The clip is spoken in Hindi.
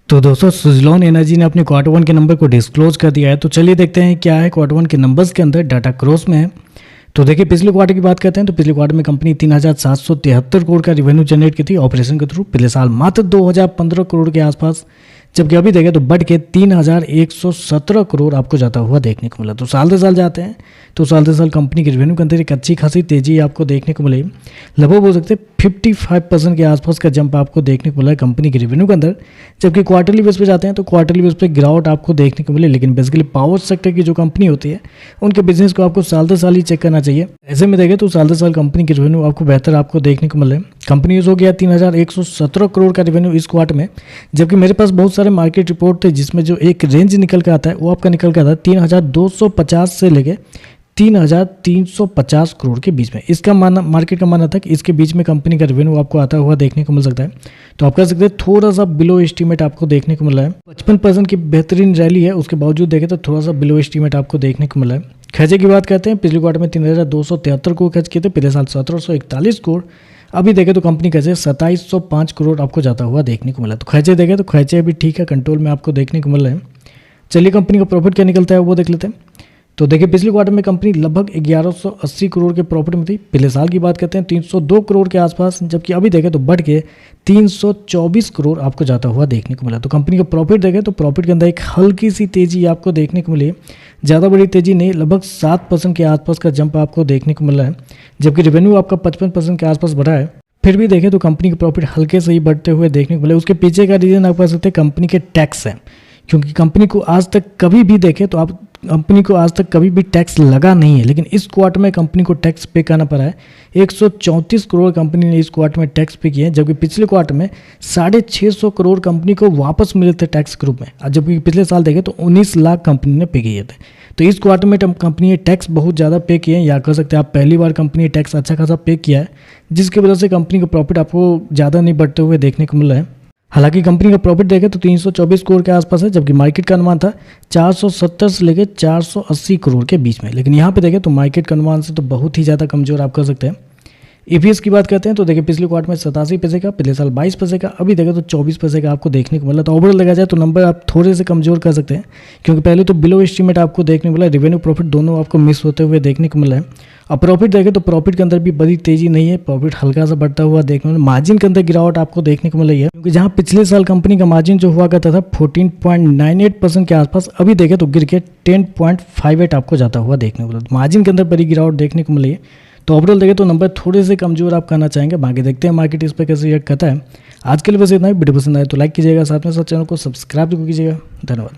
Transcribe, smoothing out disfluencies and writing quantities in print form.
तो दोस्तों सुज़लॉन एनर्जी ने अपने क्वार्टर वन के नंबर को डिस्क्लोज कर दिया है। तो चलिए देखते हैं क्या है क्वार्टर वन के नंबर्स के अंदर डाटा क्रॉस में है। तो देखिए पिछले क्वार्टर की बात करते हैं तो पिछले क्वार्टर में कंपनी 3,773 करोड़ का रेवेन्यू जनरेट की थी ऑपरेशन के थ्रू। पिछले साल मात्र 2,015 करोड़ के आसपास, जबकि अभी देखें तो बढ़ के 3,117 करोड़ आपको जाता हुआ देखने को मिला। तो साल दर साल जाते हैं तो साल दर साल कंपनी के रेवेन्यू के अंदर एक अच्छी खासी तेजी आपको देखने को मिली। लगभग बोल सकते हैं 55% के आसपास का जंप आपको देखने को मिला है कंपनी के रेवेन्यू के अंदर। जबकि क्वार्टरली बेस पे जाते हैं तो क्वार्टरली बेस पे गिरावट आपको देखने को मिले। लेकिन बेसिकली पावर सेक्टर की जो कंपनी होती है उनके बिजनेस को आपको साल दर साल ही चेक करना चाहिए। ऐसे में देखें तो साल दर साल कंपनी के रेवेन्यू आपको बेहतर आपको देखने को मिले। कंपनी यूज हो गया 3,117 करोड़ का रेवेन्यू इस क्वार्टर में, जबकि मेरे पास बहुत सारे मार्केट रिपोर्ट थे जिसमें जो एक रेंज निकल के आता है वो आपका निकल के आता है 3,250 से लेके 3,350 करोड़ के बीच में। इसका मानना मार्केट का मानना था कि इसके बीच में कंपनी का रेवेन्यू आपको आता हुआ देखने को मिल सकता है। तो आप कह सकते हैं थोड़ा सा बिलो एस्टीमेट आपको देखने को मिला है। 55% की बेहतरीन रैली है, उसके बावजूद देखें तो थोड़ा सा बिलो एस्टीमेट आपको देखने को मिला है। खर्चे की बात करते हैं, पिछले क्वार्टर में 3,273 करोड़ खर्च किए थे, पिछले साल 1,741 करोड़। अभी देखें तो कंपनी खर्चे 2,705 करोड़ आपको जाता हुआ देखने को मिला। तो खर्चे देखें तो खर्चे अभी ठीक है, कंट्रोल में आपको देखने को मिल रहे हैं। चलिए कंपनी का प्रॉफिट क्या निकलता है वो देख लेते हैं। तो देखिए पिछले क्वार्टर में कंपनी लगभग 1,180 करोड़ के प्रॉफिट में थी। पिछले साल की बात करते हैं 302 करोड़ के आसपास, जबकि अभी देखें तो बढ़ के 324 करोड़ आपको जाता हुआ देखने को मिला। तो कंपनी का प्रॉफिट देखें तो प्रॉफिट के अंदर एक हल्की सी तेजी आपको देखने को मिली। ज़्यादा बड़ी तेजी नहीं, लगभग 7% के आसपास का जंप आपको देखने को मिला है। जबकि रेवेन्यू आपका 55% के आसपास बढ़ा है, फिर भी देखें तो कंपनी के प्रॉफिट हल्के से ही बढ़ते हुए देखने को मिले। उसके पीछे का रीज़न आप कह सकते हैं कंपनी के टैक्स है, क्योंकि कंपनी को आज तक कभी भी देखें तो आप कंपनी को आज तक कभी भी टैक्स लगा नहीं है, लेकिन इस क्वार्टर में कंपनी को टैक्स पे करना पड़ा है। 134 करोड़ कंपनी ने इस क्वार्टर में टैक्स पे किए हैं, जबकि पिछले क्वार्टर में 650 करोड़ कंपनी को वापस मिले थे टैक्स के रूप में। जबकि पिछले साल देखें तो 19 लाख कंपनी ने पे किए थे। तो इस क्वार्टर में कंपनी ने टैक्स बहुत ज़्यादा पे किए हैं, या कह सकते हैं आप पहली बार कंपनी ने टैक्स अच्छा खासा पे किया है, जिसकी वजह से कंपनी का प्रॉफिट आपको ज़्यादा नहीं बढ़ते हुए देखने को मिला है। हालांकि कंपनी का प्रॉफिट देखें तो 324 करोड़ के आसपास है, जबकि मार्केट का अनुमान था 470 से लेकर 480 करोड़ के बीच में। लेकिन यहाँ पे देखें तो मार्केट का अनुमान से तो बहुत ही ज़्यादा कमजोर आप कर सकते हैं। ईपीएस की बात करते हैं तो देखिए पिछले क्वार्टर में 87 पैसे का, पिछले साल 22 पैसे का, अभी देखें तो 24 पैसे का आपको देखने को मिला। तो ओवरऑल देखा जाए तो नंबर आप थोड़े से कमजोर कर सकते हैं, क्योंकि पहले तो बिलो एस्टीमेट आपको देखने को मिला, रेवेन्यू प्रॉफिट दोनों आपको मिस होते हुए देखने को मिला है। अब प्रॉफिट देखें तो प्रॉफिट के अंदर भी बड़ी तेजी नहीं है, प्रॉफिट हल्का सा बढ़ता हुआ देखने को मिला। मार्जिन के अंदर गिरावट आपको देखने को मिल रही है, क्योंकि जहां पिछले साल कंपनी का मार्जिन जो हुआ करता था 14.98% के आसपास, अभी देखें तो गिर के 10.58 आपको जाता हुआ देखने को मिला। मार्जिन के अंदर बड़ी गिरावट देखने को मिली है। तो ओवरऑल देखें तो नंबर थोड़े से कमजोर आप करना चाहेंगे, बाकी देखते हैं मार्केट इस पर कैसे रिएक्ट करता है। आज के लिए बस इतना ही। वीडियो पसंद आए तो लाइक कीजिएगा, साथ में साथ चैनल को सब्सक्राइब भी कीजिएगा। धन्यवाद।